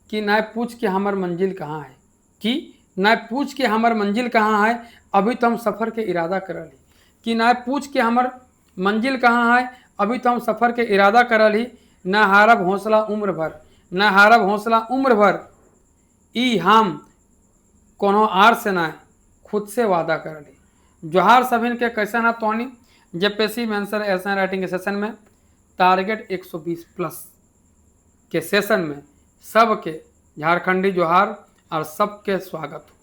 कि ना पूछ के हमर मंजिल कहाँ है, कि ना पूछ के हमर मंजिल कहाँ है, अभी तो हम सफ़र के इरादा करल ही। कि ना पूछ के हमर मंजिल कहाँ है, अभी तो हम सफ़र के इरादा करल ही। ना हारब हौसला उम्र भर, ना हारब हौसला उम्र भर, ई हम कोनो आर से ना खुद से वादा करल ही। जोहार सभिन के कैसा ना तोहनी जेपीएससी मेंसर ऐसा राइटिंग के सेशन में टारगेट 120 प्लस के सेशन में सबके झारखंडी जोहार और सबके स्वागत हो।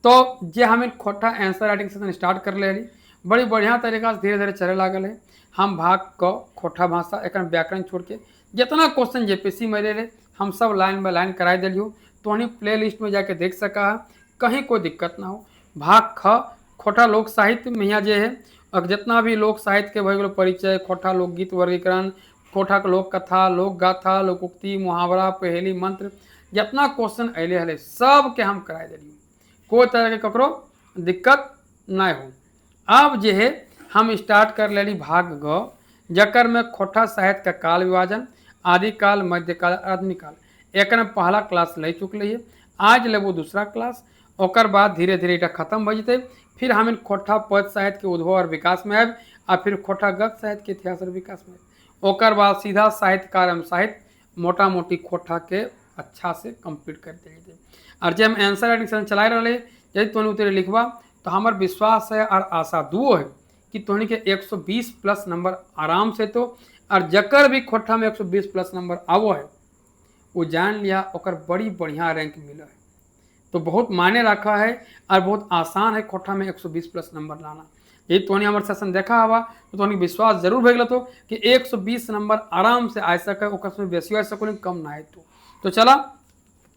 तो जे हम खोटा आंसर राइटिंग सेशन स्टार्ट कर ले रही, बड़ी बढ़िया तरीका से धीरे धीरे चले लागल है। हम भाग क खोटा भाषा एक व्याकरण छोड़ के जितना क्वेश्चन जेपीएससी में रहे हम सब लाइन बाय लाइन कराई दिलियो। तो उन्हीं प्ले लिस्ट में जाके देख सका है, कहीं कोई दिक्कत ना हो। भाग ख खोटा लोक साहित्य में यहाँ जे है और जितना भी लोक साहित्य के भए परिचय, खोटा लोकगीत वर्गीकरण, खोटा के लोक कथा, लोक गाथा, लोकोक्ति, मुहावरा, पहेली, मंत्र, जितना क्वेश्चन अले हले सबके हम कराई दिलियो। कोई तरह के ककरो दिक्कत ना हो। अब जे है हम स्टार्ट कर लेली भाग ग, जकर में खोटा साहित्य का काल विभाजन, आदिकाल, मध्यकाल, आधुनिक काल, एक पहला क्लास ले चुकल है। आज लेबो दूसरा क्लास, ओकर बाद धीरे धीरे इटा खत्म हो जते। फिर हम खोटा पद साहित्य के उद्भव और विकास में आब, आ फिर खोटा गद्य साहित्य के इतिहास और विकास में। ओकर बाद सीधा साहित्यकार एवं साहित्य मोटा मोटी खोटा के अच्छा से कंप्लीट कर देंगे। और जब हम आंसर राइटिंग सेशन चला रहे यदि तुम उतरे लिखबा तो हमार विश्वास है और आशा दुओ है कि तुहनी के 120 प्लस नंबर आराम से तो। और जकर भी खोटा में 120 प्लस नंबर आवो है वो जान लिया ओकर बड़ी बढ़िया रैंक मिला है। तो बहुत मायने रखा है और बहुत आसान है खोटा में 120 प्लस नंबर लाना। यदि तुहनी हमारे सेशन देखा हवा तो तुहनी विश्वास जरूर भैल तो कि 120 नंबर आराम से आ सके, ओकर बेसी आ सको कम ना है। तो चला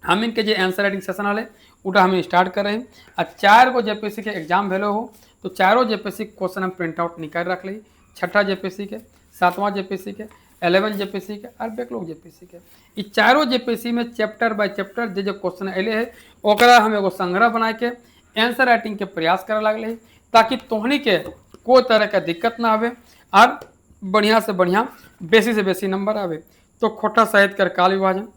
हम इनके जो आंसर राइटिंग सेशन वाले उटा हम स्टार्ट कर रहे हैं। और 4 गो जेपीएससी के एग्जाम भेलो हो तो चारों जेपीएससी क्वेश्चन हम प्रिंट आउट निकाल रख ली। छठा जेपीएससी के, 7वां जेपीएससी के, 11 जेपीएससी के और बैकलॉग जेपीएससी के। ये चारों जेपीएससी में चैप्टर बाय चैप्टर जो क्वेश्चन अले है ओकरा हम एगो संग्रह बना के आंसर राइटिंग के प्रयास करे लगले ताकि तोहनी के कोई तरह का दिक्कत ना आवे और बढ़िया से बढ़िया बेसी से बेसी नंबर आवे। तो खोटा साहित्य कर काल विभाजन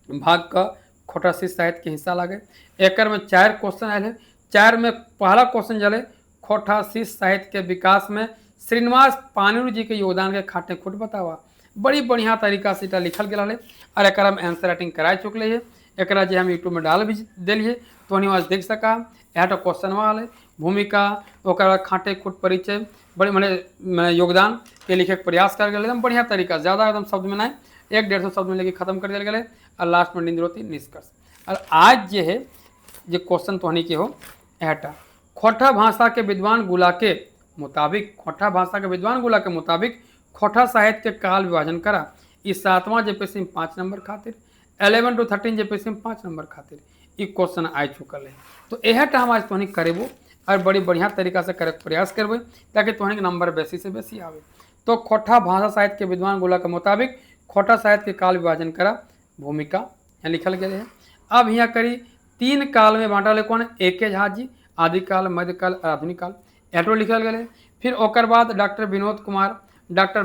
भाग का खोटा सी साहित्य के हिस्सा लगे। एक में 4 क्वेश्चन आए हैं। 4 में पहला क्वेश्चन जले खोटा सी साहित्य के विकास में श्रीनिवास पानिर जी के योगदान के खाटे खुट बतावा। बड़ी बढ़िया तरीका से इटा लिखल गया है और एक में आंसर राइटिंग करा चुकले है। एक हम यूट्यूब में डाल भी दिलिए तो वहाँ देख सका। यह तो क्वेश्चन वाले भूमिका ओकर खाटे खुट परिचय बड़ी मैंने योगदान के लिखे के प्रयास कर गए एकदम बढ़िया तरीका, ज़्यादा एकदम शब्द में नहीं 100-150 शब्द में लेके खत्म कर दिया गया और लास्ट में निंद्रोती निष्कर्ष। और आज जे है जो क्वेश्चन तोहनी के हो एटा खोटा भाषा के विद्वान गुला के मुताबिक, खोटा भाषा के विद्वान गुला के मुताबिक खोटा साहित्य के काल विभाजन करा। इस 7वां जेपीएससी में 5 नंबर खातिर, 11 to 13 जेपीएससी में 5 नंबर खातिर ये क्वेश्चन आ चुकल है। तो यह हम आज तोहनी करेबो और बड़ी बढ़िया तरीका से करे प्रयास करबे ताकि तोहनी के नंबर बेसी से बेसी आवे। तो खोटा भाषा साहित्य के विद्वान गुला के मुताबिक खोटा साहित्य के काल विभाजन करा भूमिका यहाँ लिखल गए है। अब यहाँ करी 3 काल में बांटल कौन AK झा जी, आदिकाल, मध्यकाल, आधुनिक काल एटो लिखल गए। फिर ओकर बाद doctor Vinod Kumar, doctor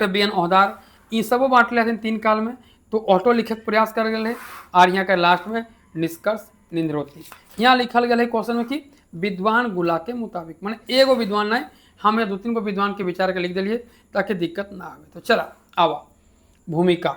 BN Ohdar ये सबो बांटले हथिन 3 काल में। तो ऑटो लिखे के प्रयास कर गए और यहाँ के लास्ट में निष्कर्ष निंद्रोती यहाँ लिखल गया है क्वेश्चन में कि विद्वान गुला के मुताबिक मैंने एगो विद्वान नहीं हम 2-3 गो विद्वान के विचार के लिख दिलिए ताकि दिक्कत ना आवे। तो चला आवा भूमिका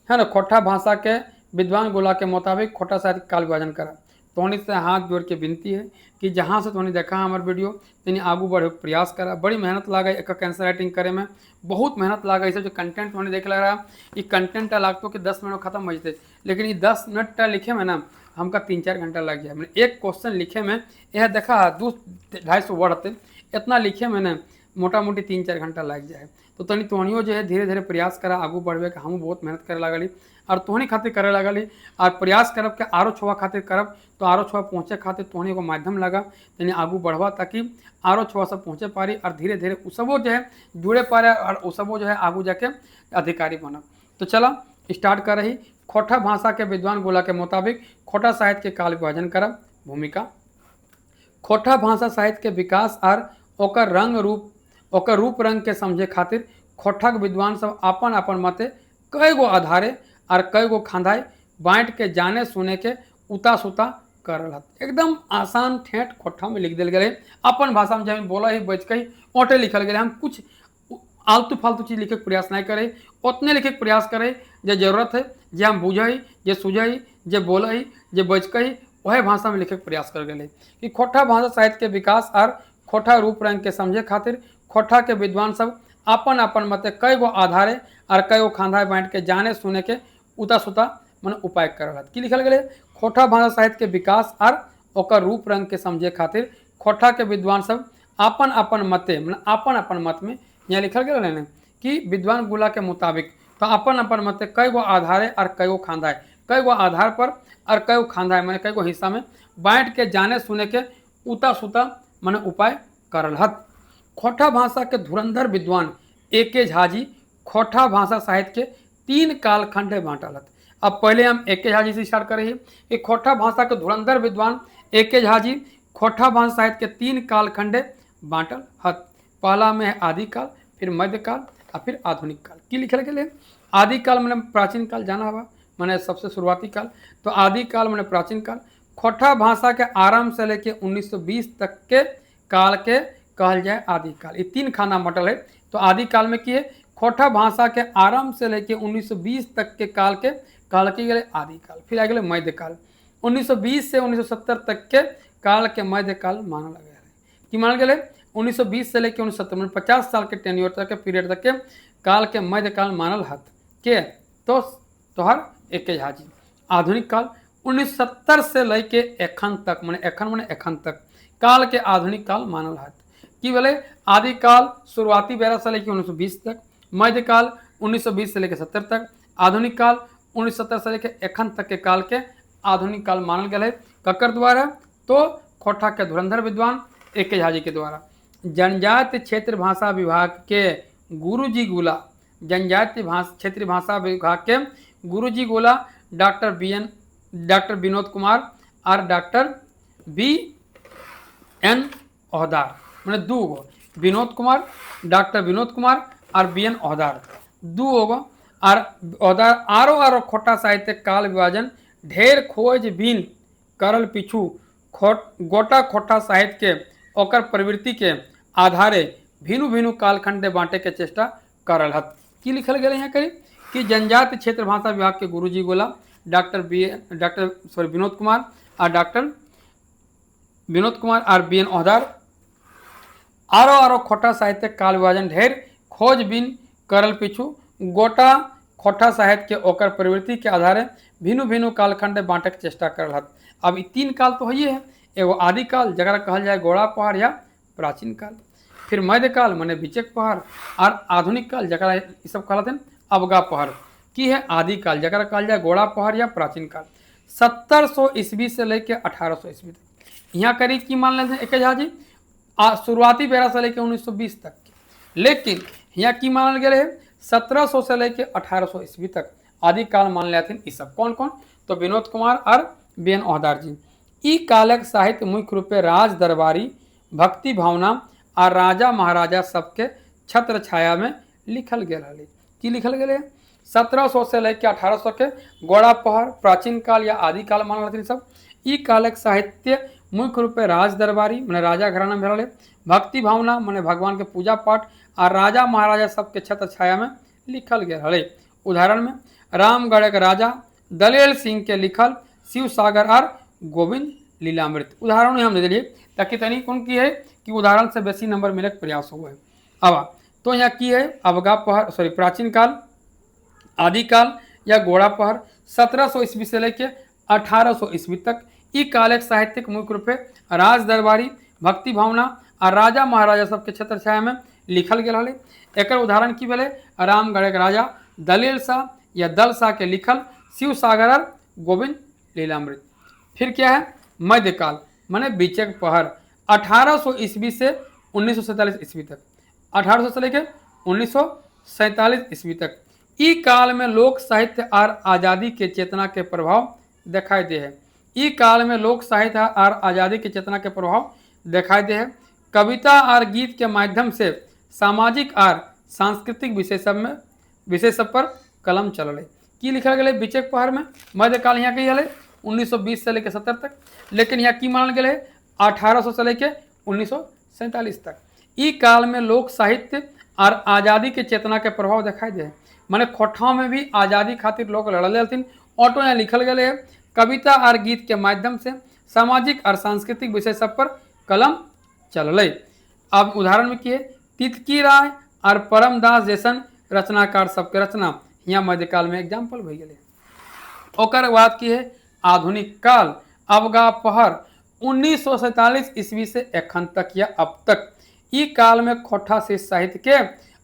है ना। खोटा भाषा के विद्वान गुला के मुताबिक खोटा साहित्य काल विभाजन करा। तोहनी से हाथ जोड़ के विनती है कि जहाँ से तोहनी देखा हमारे वीडियो तनी आगू बढ़े प्रयास करा। बड़ी मेहनत लागे एक आंसर राइटिंग करे में, बहुत मेहनत लागे। इसे जो कंटेंट तोहनी देख लग रहा ये कंटेंट लागतो कि 10 मिनट खत्म हो जाते, लेकिन ये 10 मिनट लिखे में ना हमका 3-4 घंटा लग जाए। मैंने एक क्वेश्चन लिखे में यह देखा 200-250 वर्ड होते इतना लिखे में ना मोटा मोटी 3-4 घंटा लग जाए। तो तनी तोहनियो जो है धीरे धीरे प्रयास करा आगू बढ़े के। हम बहुत मेहनत करे लगली और तोहनी खातिर करे लगली और प्रयास करब के आरो छुआ खातिर करब तो आरो छुआ पहुँचे खातिर तोहनी को माध्यम लगा तनी आगू बढ़वा ताकि आरो छुआ सब पहुँचे पारी और धीरे धीरे उसबो जो है जुड़े पारे और उसबो जो है आगू जाके अधिकारी बनब। तो चला स्टार्ट कर रही। खोटा भाषा के विद्वान गोला के मुताबिक खोटा साहित्य के काल विभाजन करब भूमिका। खोटा भाषा साहित्य के विकास और ओकर रूप रंग के समझे खातिर खोटा के विद्वान सब अपन अपन मते कई गो आधारे और कई गो खांधाई बांट के जाने सुने के उता सुता करल हत। एकदम आसान ठेठ खोट्ठा में लिख दिल गए, अपन भाषा में जब बोला ही बच कही ओटे लिखल गए। हम कुछ आलतू फालतू चीज लिखे के प्रयास नहीं करे, उतने लिखे के प्रयास करे जे जरूरत है, जे हम बुझे जे सुझे जे बोले जे बच कही वह भाषा में लिखे के प्रयास कर गए। कि खोट्ठा भाषा साहित्य के विकास और खोट्ठा रूप रंग के समझे खातिर खोट्ठा के विद्वान सब अपन अपन मते कई गो आधारे और कई गो खांधा बांट के जाने सुने के उता सुता मन उपाय कर की लिखल गए। खोट्ठा भाषा साहित्य के विकास और ओकर रूप रंग के समझे खातिर खोट्ठा के विद्वान सब अपन अपन मते अपन अपन मत में यहाँ लिखल गया है कि विद्वान गुला के मुताबिक तो अपन अपन मते कई गो आधारे और कई गो खांधाए, कई गो आधार पर और कई गो खांधाए मैंने कई गो हिस्सा में बांट के जाने सुने के उता सुता मैंने उपाय करल हत। खोट्ठा भाषा के धुरंधर विद्वान एके झा जी खोट्ठा भाषा साहित्य के 3 कालखंड बांटल हत। अब पहले हम एके झा जी से स्टार्ट करें कि खोट्ठा भाषा के धुरंधर विद्वान एके झा जी खोट्ठा भाषा साहित्य के 3 कालखंडे बांटल हत। पहला में है आदिकाल, फिर मध्यकाल और फिर आधुनिक काल। की लिखल गए आदिकाल मैंने प्राचीन काल जाना हुआ मैंने सबसे शुरुआती काल, तो आदिकाल मैंने प्राचीन काल। खोट्ठा भाषा के आरंभ से लेके 1920 तक के काल के कहल जाए आदिकाल। ये 3 खाना मटल है। तो आदिकाल में की है खोट्ठा भाषा के आरंभ से लेके 1920 तक के काल के कहल की गए आदिकाल। फिर आ गए मध्यकाल, 1920 से 1970 तक के काल के मध्यकाल मानल गया है। कि मानल गया 1920 से लेकर 1970 50 साल के टेन्योर तक के पीरियड तक के काल के मध्यकाल मानल हत के तो तोहर एके झा जी। आधुनिक काल 1970 से लेके एखन तक मैंने एखन तक काल के आधुनिक काल मानल हत। कि बोले आदिकाल शुरुआती बेरा से लेकर 1920 तक, मध्यकाल 1920 से लेकर 70 तक, आधुनिक काल 1970 से लेकर एखन तक के काल के आधुनिक काल मानल गया है। ककर द्वारा तो खोट्ठा के धुरंधर विद्वान एके झा जी के द्वारा। जनजातीय क्षेत्र भाषा विभाग के गुरुजी गोला, जनजातीय क्षेत्रीय भाषा विभाग के गुरुजी गोला डॉक्टर विनोद कुमार और डॉक्टर BN ओहदार मैंने 2 गो विनोद कुमार, डॉक्टर विनोद कुमार और BN ओहदार 2 गो और ओहदार आरो खोट्ठा साहित्य काल विभाजन ढेर खोज बीन करल पिछू गोटा खोट्ठा साहित्य के ओकर प्रवृत्ति के आधारे भिनु भिनु कालखंडे बांटे के चेष्टा करल हत। की लिखल गया यहाँ करी कि जनजातीय क्षेत्र भाषा विभाग के गुरुजी गोला विनोद कुमार और BN ओहदार आरो खोट्ठा साहित्य काल विभाजन ढेर खोजबीन करल पिछू गोटा खोट्ठा साहित्य के ओकर प्रवृत्ति के आधारे भिनु भिनु कालखंड बांटे के चेष्टा करल हत। अब 3 काल तो है एगो आदिकाल जगह कहल जाए गोड़ा पहाड़ या प्राचीन काल, फिर मध्यकाल माने बिचक पहाड़ और आधुनिक काल जगह ये सब कहते हैं अवगा पहाड़। की है आदिकाल जगह कहल जाए गोड़ा पहाड़ या प्राचीन काल 1700 ईस्वी से लेके 1800 ईस्वी तक। यहाँ करीब की मान लेते हैं एके झा जी शुरुआती बेरा से लेके 1920 तक के, लेकिन यहाँ की मानल गया है 1700 से लेके 1800 ईस्वी तक आदिकाल मान लेते हैं। ये सब कौन कौन तो विनोद कुमार और BN ओहदार जी। ई कालक साहित्य मुख्य रूप से राज दरबारी भक्ति भावना और राजा महाराजा सबके छत्र छाया में लिखल गया है। की लिखल गया है 1700 से लेकर 1800 के गोड़ा पहाड़ प्राचीन काल या आदिकाल मानल हथिन सब। ई कालक साहित्य मुख्य रूप से राज दरबारी मैंने राजा घराना में भरल, भक्ति भावना मैंने भगवान के पूजा पाठ और राजा महाराजा सबके छत्र छाया में लिखल गया है। उदाहरण में रामगढ़ के राजा दलेल सिंह के लिखल शिव सागर और गोविंद लीलामृत उदाहरण हम दे दिए ताकि तनिक उनकी है कि उदाहरण से बेसी नंबर मिले प्रयास हुआ है। अब तो यहाँ की है अवगा पहाड़ प्राचीन काल आदिकाल या गोड़ा पहाड़ 1700 ईस्वी से लेकर 1800 ईस्वी तक। ई कालक साहित्यिक मुख्य रूप से राज दरबारी भक्ति भावना और राजा महाराजा सबके छत्र छाया में लिखल गया है। एक उदाहरण की भेले रामगढ़ के राजा दलेल शाह या दल शाह के लिखल शिव सागर और गोविंद लीलामृत। फिर क्या है मध्यकाल माने बिचक पहाड़ 1800 ईस्वी से 1947 ईस्वी तक, 1800 से लेकर 1947 ईस्वी तक। ई काल में लोक साहित्य और आज़ादी के चेतना के प्रभाव दिखाई दे है। ई काल में लोक साहित्य और आज़ादी के चेतना के प्रभाव दिखाई दे है। कविता और गीत के माध्यम से सामाजिक और सांस्कृतिक विषय सब पर कलम चल रही। की लिखल गया बीचक पहर में मध्यकाल यहाँ के हल 1920 से लेकर 70 तक, लेकिन यहाँ की मानल गया 1800 से लेकर 1947 तक। ई काल में लोक साहित्य और आज़ादी के चेतना के प्रभाव दिखाई दे, माने खोठाओं में भी आज़ादी खातिर लोग लड़ल हथिन। ऑटो यहाँ लिखल गए है कविता और गीत के माध्यम से सामाजिक और सांस्कृतिक विषय सब पर कलम चलल। अब उदाहरण में की है तितकी राय और परमदास जैसन रचनाकार सबके रचना यहाँ मध्यकाल में एग्जाम्पल भई गए। ओकर बाद की है आधुनिक काल अवगा पहर 1947 ईस्वी से एखन तक या अब तक। ई काल में खोठा शिष्य साहित्य के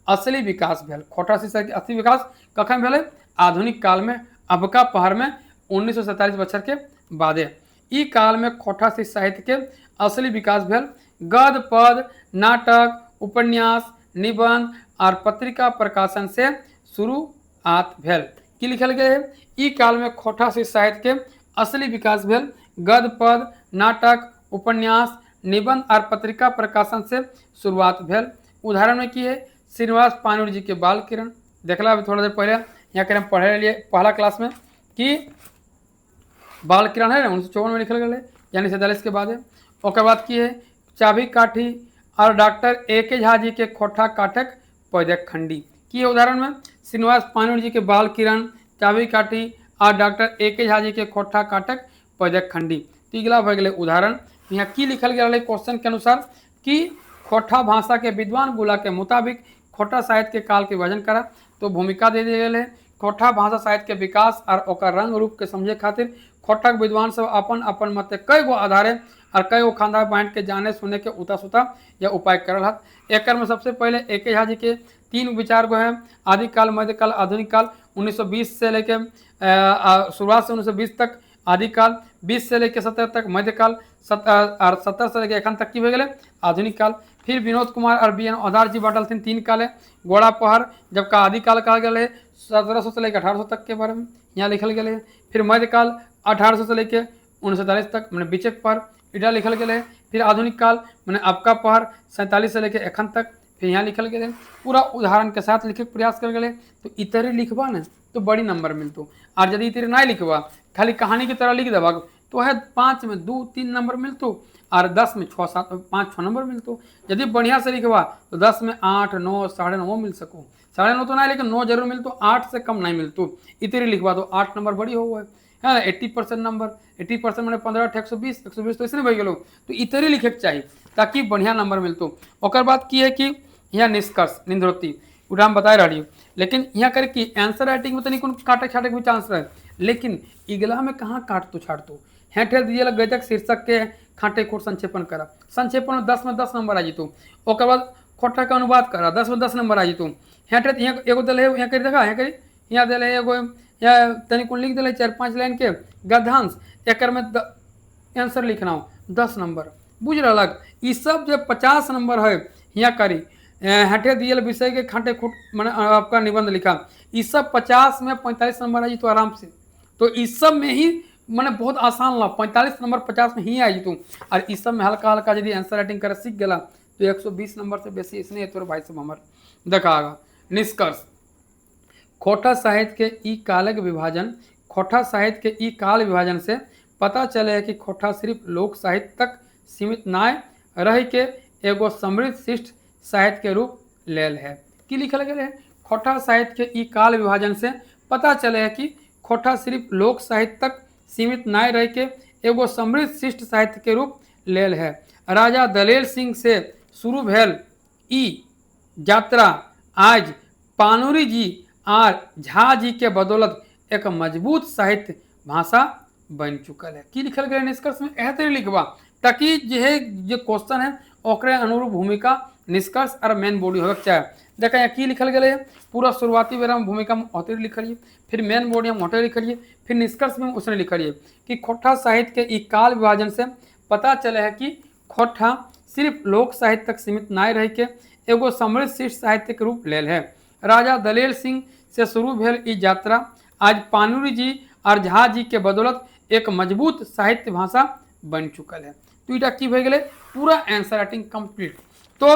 असली विकास भेल। खोठा शिष्य साहित्य के असली विकास कखन भेल? आधुनिक काल में अबका पहर में 1947 बछर के बादे। ई काल में खोठा शिष्य साहित्य के असली विकास भेल। गद्य पद नाटक उपन्यास निबंध और पत्रिका प्रकाशन से शुरुआत भेल। की लिखल गए है ई काल में खोठा शिष्य साहित्य के असली विकास भेल। गद्य पद नाटक उपन्यास निबंध और पत्रिका प्रकाशन से शुरुआत भेल। उदाहरण में की है श्रीनिवास पानुर जी के बाल किरण, देखला अभी थोड़ा देर पहले यहाँ के हम पढ़े लिए पहला क्लास में कि बाल किरण है 1954 में लिखल गए यानी 47 के बाद है। और बाद की है चाबी काठी और डॉक्टर A.K. झा जी के खोठा काटक पैदक खंडी। की है उदाहरण में श्रीनिवास पानुर जी के बाल किरण चाबी काठी और डॉक्टर A.K. झा जी के खोठा काटक पैदक खंडी। तीगला भय गए उदाहरण। यहाँ की लिखल गया क्वेश्चन के अनुसार कि खोठा भाषा के विद्वान गुला के मुताबिक खोठा साहित्य के काल के वर्णन करा, तो भूमिका दे दिए गए है। खोठा भाषा साहित्य के विकास और ओकर रंग रूप के समझे खातिर खोठक विद्वान सब अपन अपन मत कई गो आधारे और कई गो खानदार बांट के जाने सुने के उता सुता या उपाय करल हत। एक में सबसे पहले A.K. झा जी के 3 विचार गो है आदिकाल मध्यकाल आधुनिक काल 1920 से लेके शुरुआत से 1920 तक आदिकाल, 20 से लेकर 70 तक मध्यकाल, 70 से लेकर एखन तक की हो गए आधुनिक काल। फिर विनोद कुमार और B.N. औधार जी बांटल 3 काल है। गोड़ा पहर जबका आदिकाल कहा गया है 1700 से लेकर 1800 तक के बारे में यहाँ लिखल गया है। फिर मध्यकाल 1800 से लेकर 1947 तक मैंने बीचक पहर इटा लिखल गया है। फिर आधुनिक काल मैंने अबका पहर 47 से लेकर एखन तक फिर यहाँ लिखल गया है। पूरा उदाहरण के साथ लिखे प्रयास कर गए तो इतरे लिखबा न तो बड़ी नंबर मिलतो, और यदि इतरे नहीं लिखबा खाली कहानी की तरह लिख देबा तो है 5 में 2-3 नंबर मिलतो और 10 में 5-6 नंबर मिलतो। यदि बढ़िया से लिखबा तो 10 में 8, 9, 9.5 मिल सको। 9.5 तो नहीं लेकिन 9 जरूर मिलतो, 8 से कम नहीं मिलतो। इतने लिखबा तो 8 नंबर बड़ी हो है ना। 80% नंबर 80% मैंने 15 120 120 तो इसने बह गलो तो इतने लिखे के चाहिए ताकि बढ़िया नंबर मिलतो। और बात की है कि यहाँ निष्कर्ष निंद्रोती उड़ा हम बता रही हूँ, लेकिन यहाँ करे कि आंसर राइटिंग में तो नहीं काटे छाटे भी चांस रहे, लेकिन इगला में कहाँ काट तो छाट तो हेठे दिए गजक शीर्षक के खाटे खोट संक्षेपण करा। संक्षेपण में 10 में 10 नंबर आ जीतो। और बाद खोटा का अनुवाद करा 10 में 10 नंबर आ जीतो। हेठे यहाँ एगो दिल है यहाँ करी देखा यहाँ करी यहाँ दिल है एगो यहाँ तनिक लिख दिल 4-5 लाइन के गद्यांश एक में आंसर लिखना हो 10 नंबर बुझ रहा। ये सब जब 50 नंबर है यहाँ करी हेठे दियल विषय के खाटे खुट मैंने आपका निबंध लिखा, इस सब 50 में 45 नंबर आई तो आराम से। तो इस सब में ही मैंने बहुत आसान ला 45 नंबर 50 में ही आई तू, और इस सब में हल्का हल्का यदि आंसर राइटिंग कर सीख गला तो 120 नंबर से बेसी इसने तो भाई सब हमार देखागा। निष्कर्ष खोठा साहित्य के ई कालक विभाजन खोठा साहित्य के ई काल विभाजन से पता चले है कि खोठा सिर्फ लोक साहित्य तक सीमित नाय रह के एगो समृद्ध शिष्ट साहित्य के रूप लेल है। की लिखल गया है खोठा साहित्य के ई काल विभाजन से पता चले है कि खोठा सिर्फ लोक साहित्य तक सीमित नाय रह के एगो समृद्ध शिष्ट साहित्य के रूप लेल है। राजा दलेर सिंह से शुरू भेल ई यात्रा आज पानुरी जी और झा जी के बदौलत एक मजबूत साहित्य भाषा बन चुकल है। की लिखल गया निष्कर्ष में एहतर लिखबा ताकि जो क्वेश्चन है ओकरे अनुरूप भूमिका निष्कर्ष और मेन बॉडी होगा चाहे। देखा यहाँ की लिखल गया है पूरा शुरुआती बेरा में भूमिका में होते लिखलिए, फिर मेन बॉडी में होते लिखलिए, फिर निष्कर्ष में उसने लिखलिए कि खोठा साहित्य के ई काल विभाजन से पता चले है कि खोठा सिर्फ लोक साहित्य तक सीमित नाय रह के एगो समृद्ध शिष्ट साहित्य के रूप लेल है। राजा दलेर सिंह से शुरू भेल ई यात्रा आज पानुरी जी और झा जी के बदौलत एक मजबूत साहित्य भाषा बन चुकल है। तो इटा की भे गए पूरा आंसर राइटिंग कंप्लीट। तो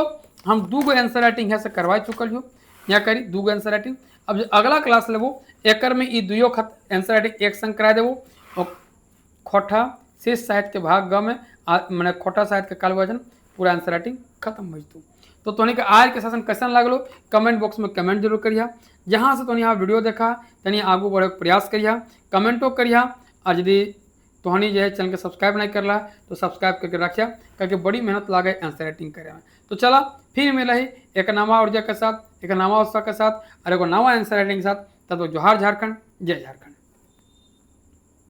हम 2 गो आंसर राइटिंग है से करवा चुकल हो। यहाँ करी 2 गो आंसर राइटिंग। अब जो अगला क्लास लेबो एकर में ई दुइयो खत आंसर राइटिंग एक संग करा देबो और खोटा शेष साहित्य के भाग ग में मैंने खोटा साहित्य के काल वचन पूरा आंसर राइटिंग खत्म हो जतु। तो तोहनी के आज के सेशन कैसन लागलो कमेंट बॉक्स में कमेंट जरूर करिया। जहाँ से तोहनी वीडियो देखा तनी आगू बढ़े प्रयास करिया, कमेंटो करिया। और यदि तोहनी जो है चैनल के सब्सक्राइब नहीं करला तो सब्सक्राइब करके रखिया, क्योंकि बड़ी मेहनत लागे आंसर राइटिंग करे में। तो चला फिर मिला ही एक नवा ऊर्जा के साथ, एक नवा उत्साह के साथ और एक नवा आंसर राइटिंग के साथ। तब तो जोहार झारखंड, जय झारखंड।